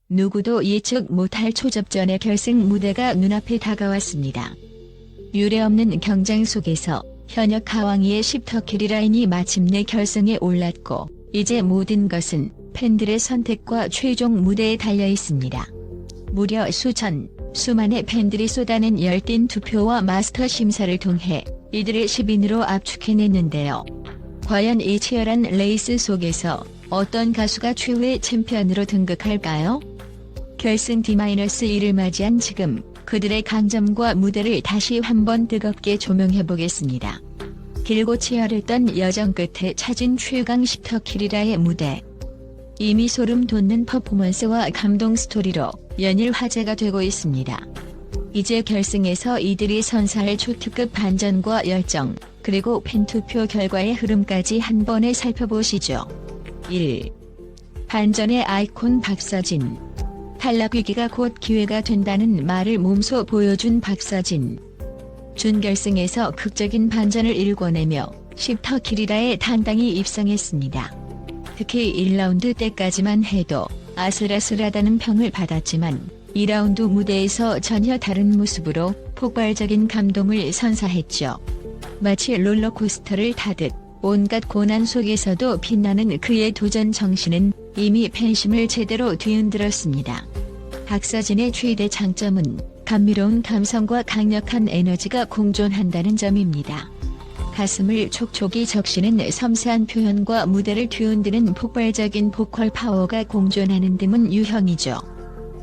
누구도 예측 못할 초접전의 결승 무대가 눈앞에 다가왔습니다. 유례없는 경쟁 속에서 현역 하왕이의 10터키리 라인이 마침내 결승에 올랐고 이제 모든 것은 팬들의 선택과 최종 무대에 달려 있습니다. 무려 수만의 팬들이 쏟아낸 열띤 투표와 마스터 심사를 통해 이들을 10인으로 압축해냈는데요. 과연 이 치열한 레이스 속에서 어떤 가수가 최후의 챔피언으로 등극할까요? 결승 D-1을 맞이한 지금 그들의 강점과 무대를 다시 한번 뜨겁게 조명해보겠습니다. 길고 치열했던 여정 끝에 찾은 최강 10터키리라의 무대. 이미 소름 돋는 퍼포먼스와 감동 스토리로 연일 화제가 되고 있습니다. 이제 결승에서 이들이 선사할 초특급 반전과 열정, 그리고 팬투표 결과의 흐름까지 한 번에 살펴보시죠. 1. 반전의 아이콘 박서진. 탈락 위기가 곧 기회가 된다는 말을 몸소 보여준 박서진. 준결승에서 극적인 반전을 일궈내며 10터키리라에 당당히 입성했습니다. 특히 1라운드 때까지만 해도 아슬아슬하다는 평을 받았지만 2라운드 무대에서 전혀 다른 모습으로 폭발적인 감동을 선사했죠. 마치 롤러코스터를 타듯 온갖 고난 속에서도 빛나는 그의 도전 정신은 이미 팬심을 제대로 뒤흔들었습니다. 박서진의 최대 장점은 감미로운 감성과 강력한 에너지가 공존한다는 점입니다. 가슴을 촉촉이 적시는 섬세한 표현과 무대를 뒤흔드는 폭발적인 보컬 파워가 공존하는 데문 유형이죠.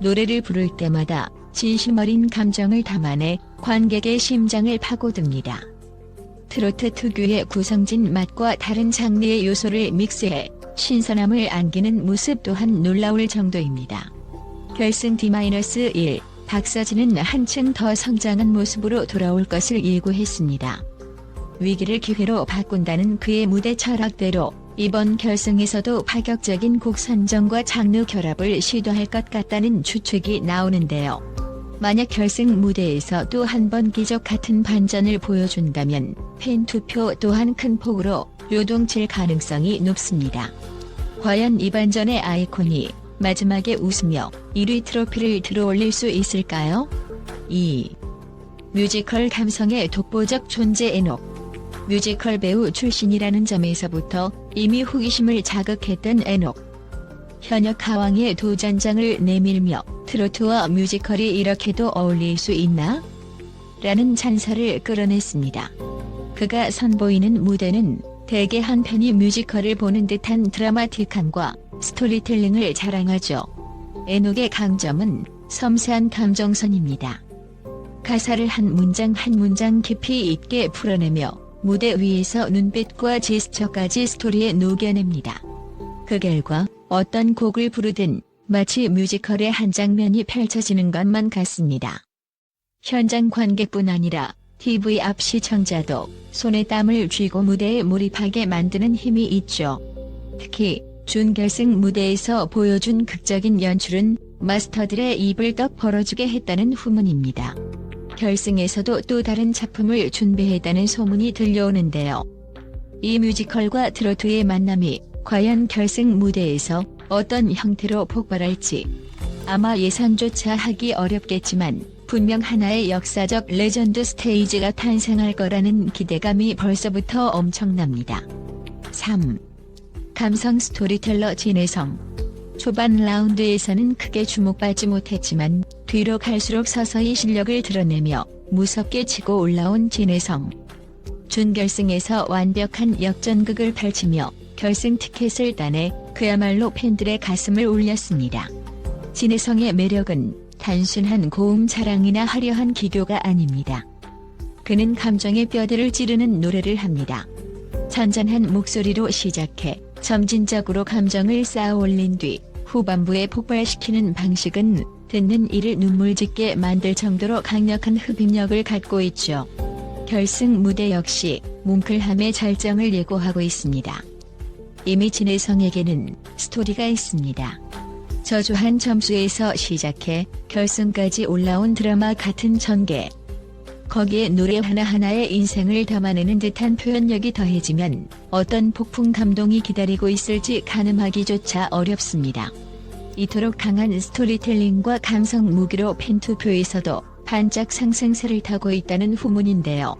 노래를 부를 때마다 진심 어린 감정을 담아내 관객의 심장을 파고듭니다. 트로트 특유의 구성진 맛과 다른 장르의 요소를 믹스해 신선함을 안기는 모습 또한 놀라울 정도입니다. 결승 D-1, 박서진은 한층 더 성장한 모습으로 돌아올 것을 예고했습니다. 위기를 기회로 바꾼다는 그의 무대 철학대로 이번 결승에서도 파격적인 곡 선정과 장르 결합을 시도할 것 같다는 추측이 나오는데요. 만약 결승 무대에서 또 한 번 기적 같은 반전을 보여준다면 팬 투표 또한 큰 폭으로 요동칠 가능성이 높습니다. 과연 이 반전의 아이콘이 마지막에 웃으며 1위 트로피를 들어올릴 수 있을까요? 2. 뮤지컬 감성의 독보적 존재 에녹. 뮤지컬 배우 출신이라는 점에서부터 이미 호기심을 자극했던 에녹. 현역 하왕의 도전장을 내밀며 트로트와 뮤지컬이 이렇게도 어울릴 수 있나? 라는 찬사를 끌어냈습니다. 그가 선보이는 무대는 대개 한 편이 뮤지컬을 보는 듯한 드라마틱함과 스토리텔링을 자랑하죠. 에녹의 강점은 섬세한 감정선입니다. 가사를 한 문장 한 문장 깊이 있게 풀어내며 무대 위에서 눈빛과 제스처까지 스토리에 녹여냅니다. 그 결과 어떤 곡을 부르든 마치 뮤지컬의 한 장면이 펼쳐지는 것만 같습니다. 현장 관객뿐 아니라 TV 앞 시청자도 손에 땀을 쥐고 무대에 몰입하게 만드는 힘이 있죠. 특히 준결승 무대에서 보여준 극적인 연출은 마스터들의 입을 떡 벌어주게 했다는 후문입니다. 결승에서도 또 다른 작품을 준비했다는 소문이 들려오는데요. 이 뮤지컬과 트로트의 만남이 과연 결승 무대에서 어떤 형태로 폭발할지 아마 예상조차 하기 어렵겠지만 분명 하나의 역사적 레전드 스테이지가 탄생할 거라는 기대감이 벌써부터 엄청납니다. 3. 감성 스토리텔러 진혜성. 초반 라운드에서는 크게 주목받지 못했지만 뒤로 갈수록 서서히 실력을 드러내며 무섭게 치고 올라온 진혜성. 준결승에서 완벽한 역전극을 펼치며 결승 티켓을 따내 그야말로 팬들의 가슴을 울렸습니다. 진혜성의 매력은 단순한 고음 자랑이나 화려한 기교가 아닙니다. 그는 감정의 뼈대를 찌르는 노래를 합니다. 잔잔한 목소리로 시작해 점진적으로 감정을 쌓아 올린 뒤 후반부에 폭발시키는 방식은 듣는 이를 눈물 짓게 만들 정도로 강력한 흡입력을 갖고 있죠. 결승 무대 역시 뭉클함의 절정을 예고하고 있습니다. 이미 진혜성에게는 스토리가 있습니다. 저조한 점수에서 시작해 결승까지 올라온 드라마 같은 전개. 거기에 노래 하나하나에 인생을 담아내는 듯한 표현력이 더해지면 어떤 폭풍 감동이 기다리고 있을지 가늠하기조차 어렵습니다. 이토록 강한 스토리텔링과 감성 무기로 팬투표에서도 반짝 상승세를 타고 있다는 후문인데요.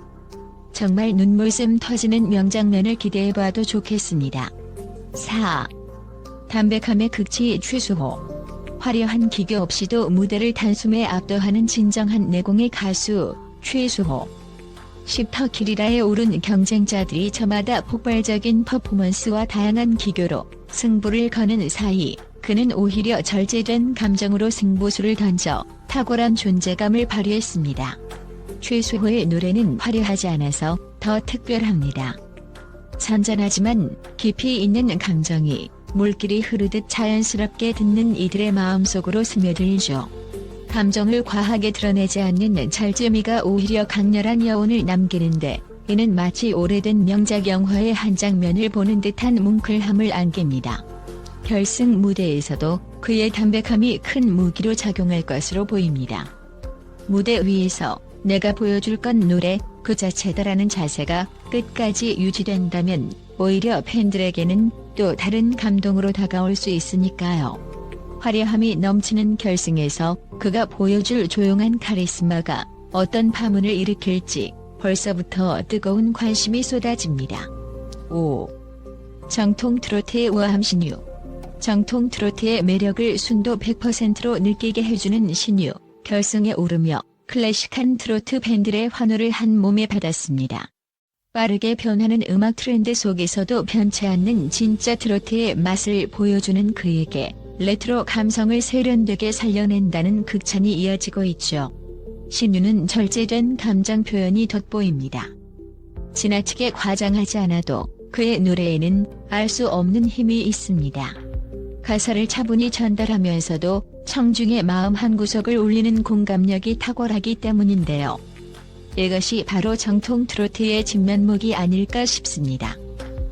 정말 눈물샘 터지는 명장면을 기대해봐도 좋겠습니다. 4. 담백함의 극치 최수호. 화려한 기교 없이도 무대를 단숨에 압도하는 진정한 내공의 가수 최수호. 10터키리라에 오른 경쟁자들이 저마다 폭발적인 퍼포먼스와 다양한 기교로 승부를 거는 사이 그는 오히려 절제된 감정으로 승부수를 던져 탁월한 존재감을 발휘했습니다. 최수호의 노래는 화려하지 않아서 더 특별합니다. 잔잔하지만 깊이 있는 감정이 물길이 흐르듯 자연스럽게 듣는 이들의 마음속으로 스며들죠. 감정을 과하게 드러내지 않는 절제미가 오히려 강렬한 여운을 남기는데 이는 마치 오래된 명작 영화의 한 장면을 보는 듯한 뭉클함을 안깁니다. 결승 무대에서도 그의 담백함이 큰 무기로 작용할 것으로 보입니다. 무대 위에서 내가 보여줄 건 노래 그 자체다라는 자세가 끝까지 유지된다면 오히려 팬들에게는 또 다른 감동으로 다가올 수 있으니까요. 화려함이 넘치는 결승에서 그가 보여줄 조용한 카리스마가 어떤 파문을 일으킬지 벌써부터 뜨거운 관심이 쏟아집니다. 5. 정통 트로트의 우아함 신유. 정통 트로트의 매력을 순도 100%로 느끼게 해주는 신유. 결승에 오르며 클래식한 트로트 팬들의 환호를 한 몸에 받았습니다. 빠르게 변하는 음악 트렌드 속에서도 변치 않는 진짜 트로트의 맛을 보여주는 그에게 레트로 감성을 세련되게 살려낸다는 극찬이 이어지고 있죠. 신유는 절제된 감정 표현이 돋보입니다. 지나치게 과장하지 않아도 그의 노래에는 알 수 없는 힘이 있습니다. 가사를 차분히 전달하면서도 청중의 마음 한구석을 울리는 공감력이 탁월하기 때문인데요. 이것이 바로 정통 트로트의 진면목이 아닐까 싶습니다.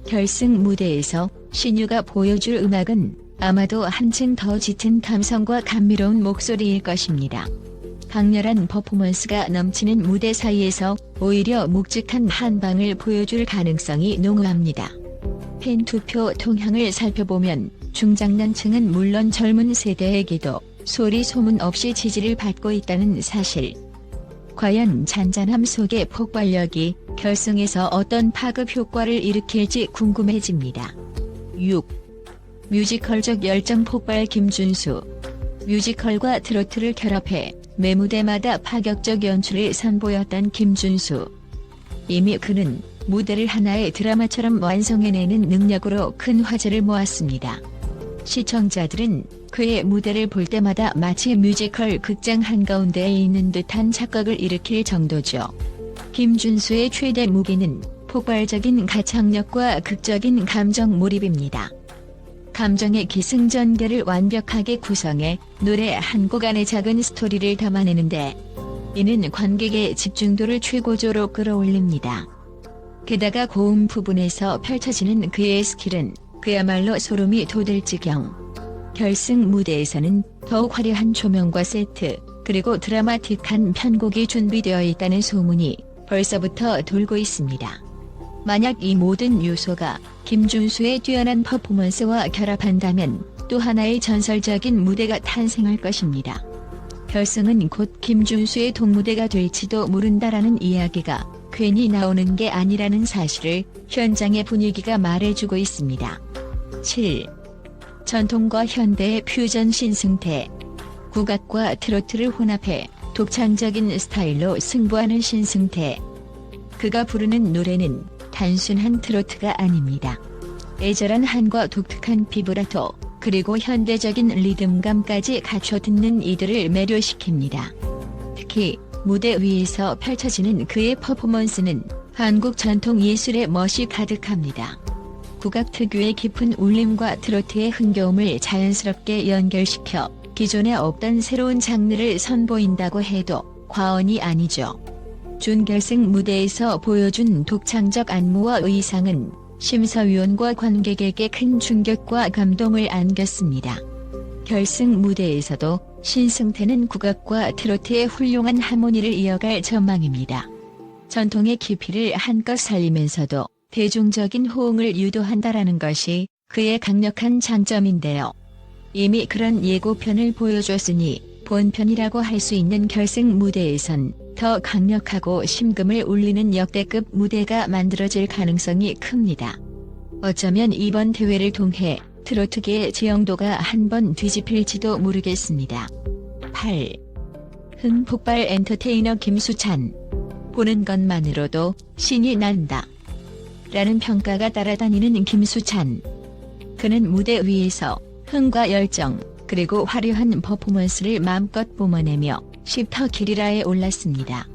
결승 무대에서 신유가 보여줄 음악은 아마도 한층 더 짙은 감성과 감미로운 목소리일 것입니다. 강렬한 퍼포먼스가 넘치는 무대 사이에서 오히려 묵직한 한방을 보여줄 가능성이 농후합니다. 팬투표 통향을 살펴보면 중장년층은 물론 젊은 세대에게도 소리 소문 없이 지지를 받고 있다는 사실. 과연 잔잔함 속의 폭발력이 결승에서 어떤 파급 효과를 일으킬지 궁금해집니다. 6. 뮤지컬적 열정 폭발 김준수. 뮤지컬과 트로트를 결합해 매 무대마다 파격적 연출을 선보였던 김준수. 이미 그는 무대를 하나의 드라마처럼 완성해내는 능력으로 큰 화제를 모았습니다. 시청자들은 그의 무대를 볼 때마다 마치 뮤지컬 극장 한가운데에 있는 듯한 착각을 일으킬 정도죠. 김준수의 최대 무기는 폭발적인 가창력과 극적인 감정 몰입입니다. 감정의 기승전결을 완벽하게 구성해 노래 한 곡 안에 작은 스토리를 담아내는데 이는 관객의 집중도를 최고조로 끌어올립니다. 게다가 고음 부분에서 펼쳐지는 그의 스킬은 그야말로 소름이 돋을 지경. 결승 무대에서는 더욱 화려한 조명과 세트, 그리고 드라마틱한 편곡이 준비되어 있다는 소문이 벌써부터 돌고 있습니다. 만약 이 모든 요소가 김준수의 뛰어난 퍼포먼스와 결합한다면 또 하나의 전설적인 무대가 탄생할 것입니다. 결승은 곧 김준수의 동무대가 될지도 모른다라는 이야기가 괜히 나오는 게 아니라는 사실을 현장의 분위기가 말해주고 있습니다. 7. 전통과 현대의 퓨전 신승태. 국악과 트로트를 혼합해 독창적인 스타일로 승부하는 신승태. 그가 부르는 노래는 단순한 트로트가 아닙니다. 애절한 한과 독특한 비브라토, 그리고 현대적인 리듬감까지 갖춰 듣는 이들을 매료시킵니다. 특히 무대 위에서 펼쳐지는 그의 퍼포먼스는 한국 전통 예술의 멋이 가득합니다. 국악 특유의 깊은 울림과 트로트의 흥겨움을 자연스럽게 연결시켜 기존에 없던 새로운 장르를 선보인다고 해도 과언이 아니죠. 준결승 무대에서 보여준 독창적 안무와 의상은 심사위원과 관객에게 큰 충격과 감동을 안겼습니다. 결승 무대에서도 신승태는 국악과 트로트의 훌륭한 하모니를 이어갈 전망입니다. 전통의 깊이를 한껏 살리면서도 대중적인 호응을 유도한다라는 것이 그의 강력한 장점인데요. 이미 그런 예고편을 보여줬으니 본편이라고 할 수 있는 결승 무대에선 더 강력하고 심금을 울리는 역대급 무대가 만들어질 가능성이 큽니다. 어쩌면 이번 대회를 통해 트로트계의 지형도가 한번 뒤집힐지도 모르겠습니다. 8. 흥폭발 엔터테이너 김수찬. 보는 것만으로도 신이 난다. 라는 평가가 따라다니는 김수찬. 그는 무대 위에서 흥과 열정, 그리고 화려한 퍼포먼스를 마음껏 뿜어내며 십터키리라에 올랐습니다.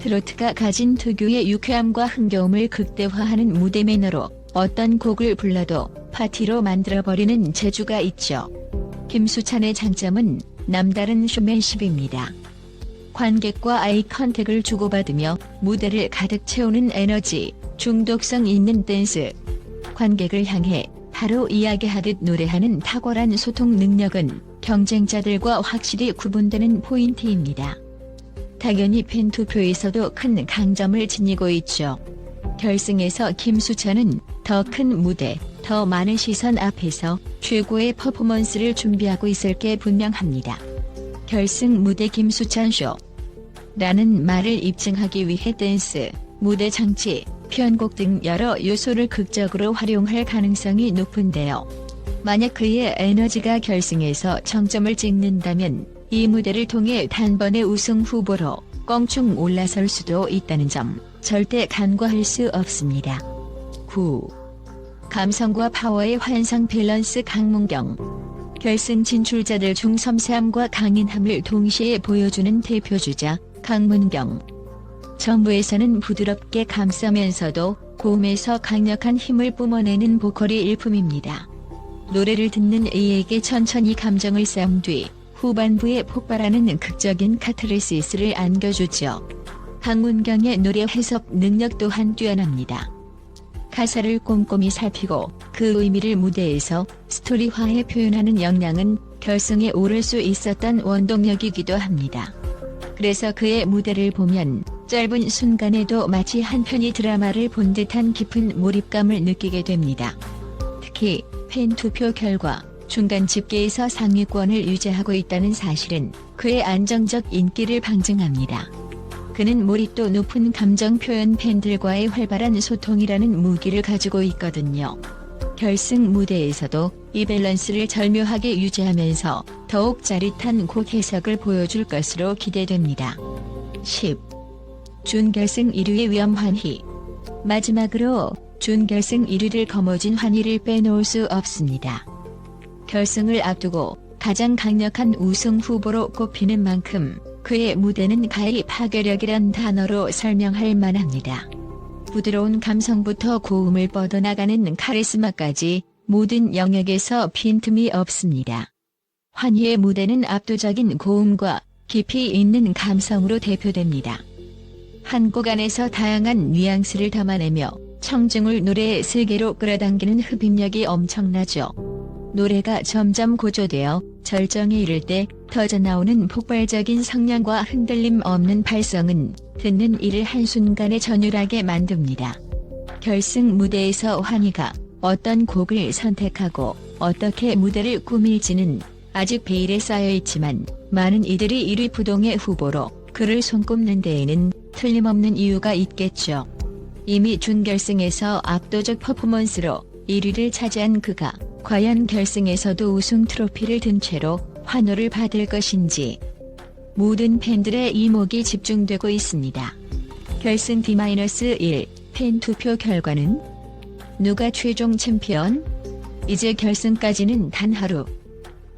트로트가 가진 특유의 유쾌함과 흥겨움을 극대화하는 무대 매너로 어떤 곡을 불러도 파티로 만들어버리는 재주가 있죠. 김수찬의 장점은 남다른 쇼맨십입니다. 관객과 아이 컨택을 주고받으며 무대를 가득 채우는 에너지, 중독성 있는 댄스, 관객을 향해 바로 이야기하듯 노래하는 탁월한 소통 능력은 경쟁자들과 확실히 구분되는 포인트입니다. 당연히 팬투표에서도 큰 강점을 지니고 있죠. 결승에서 김수찬은 더 큰 무대, 더 많은 시선 앞에서 최고의 퍼포먼스를 준비하고 있을 게 분명합니다. 결승 무대 김수찬 쇼 라는 말을 입증하기 위해 댄스, 무대 장치, 편곡 등 여러 요소를 극적으로 활용할 가능성이 높은데요. 만약 그의 에너지가 결승에서 정점을 찍는다면 이 무대를 통해 단번에 우승 후보로 껑충 올라설 수도 있다는 점 절대 간과할 수 없습니다. 9. 감성과 파워의 환상 밸런스 강문경. 결승 진출자들 중 섬세함과 강인함을 동시에 보여주는 대표주자 강문경. 전부에서는 부드럽게 감싸면서도 고음에서 강력한 힘을 뿜어내는 보컬이 일품입니다. 노래를 듣는 이에게 천천히 감정을 쌓은 뒤 후반부에 폭발하는 극적인 카타르시스를 안겨주죠. 강문경의 노래 해석 능력 또한 뛰어납니다. 가사를 꼼꼼히 살피고 그 의미를 무대에서 스토리화해 표현하는 역량은 결승에 오를 수 있었던 원동력이기도 합니다. 그래서 그의 무대를 보면 짧은 순간에도 마치 한 편의 드라마를 본 듯한 깊은 몰입감을 느끼게 됩니다. 특히 팬투표 결과 중간 집계에서 상위권을 유지하고 있다는 사실은 그의 안정적 인기를 방증합니다. 그는 몰입도 높은 감정 표현, 팬들과의 활발한 소통이라는 무기를 가지고 있거든요. 결승 무대에서도 이 밸런스를 절묘하게 유지하면서 더욱 짜릿한 곡 해석을 보여줄 것으로 기대됩니다. 10. 준결승 1위의 위엄환희. 마지막으로 준결승 1위를 거머쥔 환희를 빼놓을 수 없습니다. 결승을 앞두고 가장 강력한 우승 후보로 꼽히는 만큼 그의 무대는 가히 파괴력이란 단어로 설명할 만합니다. 부드러운 감성부터 고음을 뻗어나가는 카리스마까지 모든 영역에서 빈틈이 없습니다. 환희의 무대는 압도적인 고음과 깊이 있는 감성으로 대표됩니다. 한 곡 안에서 다양한 뉘앙스를 담아내며 청중을 노래의 세계로 끌어당기는 흡입력이 엄청나죠. 노래가 점점 고조되어 절정에 이를 때 터져나오는 폭발적인 성량과 흔들림 없는 발성은 듣는 이를 한순간에 전율하게 만듭니다. 결승 무대에서 환희가 어떤 곡을 선택하고 어떻게 무대를 꾸밀지는 아직 베일에 쌓여있지만 많은 이들이 1위 부동의 후보로 그를 손꼽는 데에는 틀림없는 이유가 있겠죠. 이미 준결승에서 압도적 퍼포먼스로 1위를 차지한 그가 과연 결승에서도 우승 트로피를 든 채로 환호를 받을 것인지 모든 팬들의 이목이 집중되고 있습니다. 결승 D-1 팬 투표 결과는 누가 최종 챔피언? 이제 결승까지는 단 하루.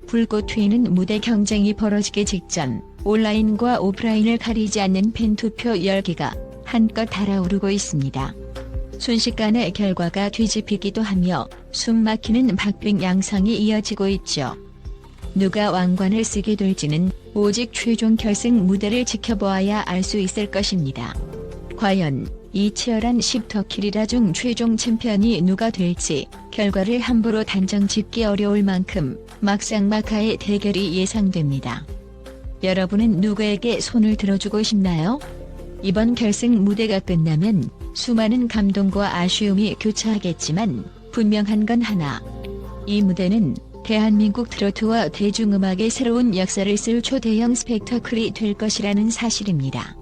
불꽃 튀는 무대 경쟁이 벌어지기 직전 온라인과 오프라인을 가리지 않는 팬투표 열기가 한껏 달아오르고 있습니다. 순식간에 결과가 뒤집히기도 하며 숨막히는 박빙 양상이 이어지고 있죠. 누가 왕관을 쓰게 될지는 오직 최종 결승 무대를 지켜보아야 알 수 있을 것입니다. 과연 이 치열한 십터키리라 중 최종 챔피언이 누가 될지 결과를 함부로 단정 짓기 어려울 만큼 막상막하의 대결이 예상됩니다. 여러분은 누구에게 손을 들어주고 싶나요? 이번 결승 무대가 끝나면 수많은 감동과 아쉬움이 교차하겠지만 분명한 건 하나. 이 무대는 대한민국 트로트와 대중음악의 새로운 역사를 쓸 초대형 스펙터클이 될 것이라는 사실입니다.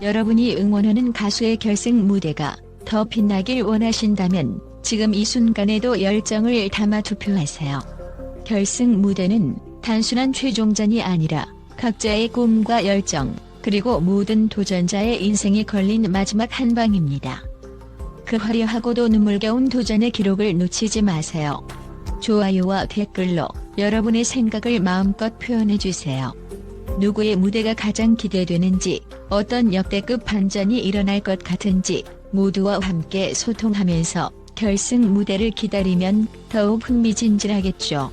여러분이 응원하는 가수의 결승 무대가 더 빛나길 원하신다면 지금 이 순간에도 열정을 담아 투표하세요. 결승 무대는 단순한 최종전이 아니라 각자의 꿈과 열정, 그리고 모든 도전자의 인생이 걸린 마지막 한 방입니다. 그 화려하고도 눈물겨운 도전의 기록을 놓치지 마세요. 좋아요와 댓글로 여러분의 생각을 마음껏 표현해주세요. 누구의 무대가 가장 기대되는지, 어떤 역대급 반전이 일어날 것 같은지 모두와 함께 소통하면서 결승 무대를 기다리면 더욱 흥미진진하겠죠.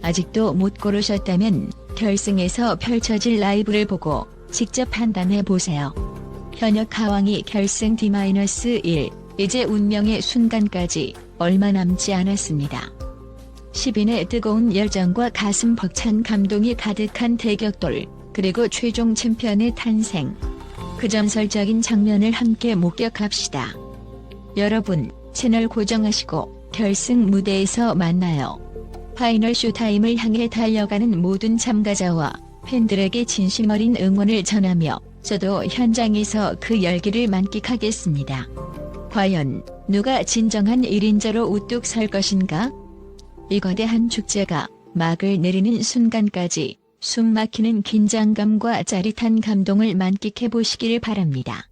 아직도 못 고르셨다면 결승에서 펼쳐질 라이브를 보고 직접 판단해보세요. 현역 가왕이 결승 D-1, 이제 운명의 순간까지 얼마 남지 않았습니다. 10인의 뜨거운 열정과 가슴 벅찬 감동이 가득한 대격돌, 그리고 최종 챔피언의 탄생. 그 전설적인 장면을 함께 목격합시다. 여러분, 채널 고정하시고 결승 무대에서 만나요. 파이널 쇼타임을 향해 달려가는 모든 참가자와 팬들에게 진심 어린 응원을 전하며 저도 현장에서 그 열기를 만끽하겠습니다. 과연 누가 진정한 1인자로 우뚝 설 것인가? 이 거대한 축제가 막을 내리는 순간까지 숨막히는 긴장감과 짜릿한 감동을 만끽해 보시길 바랍니다.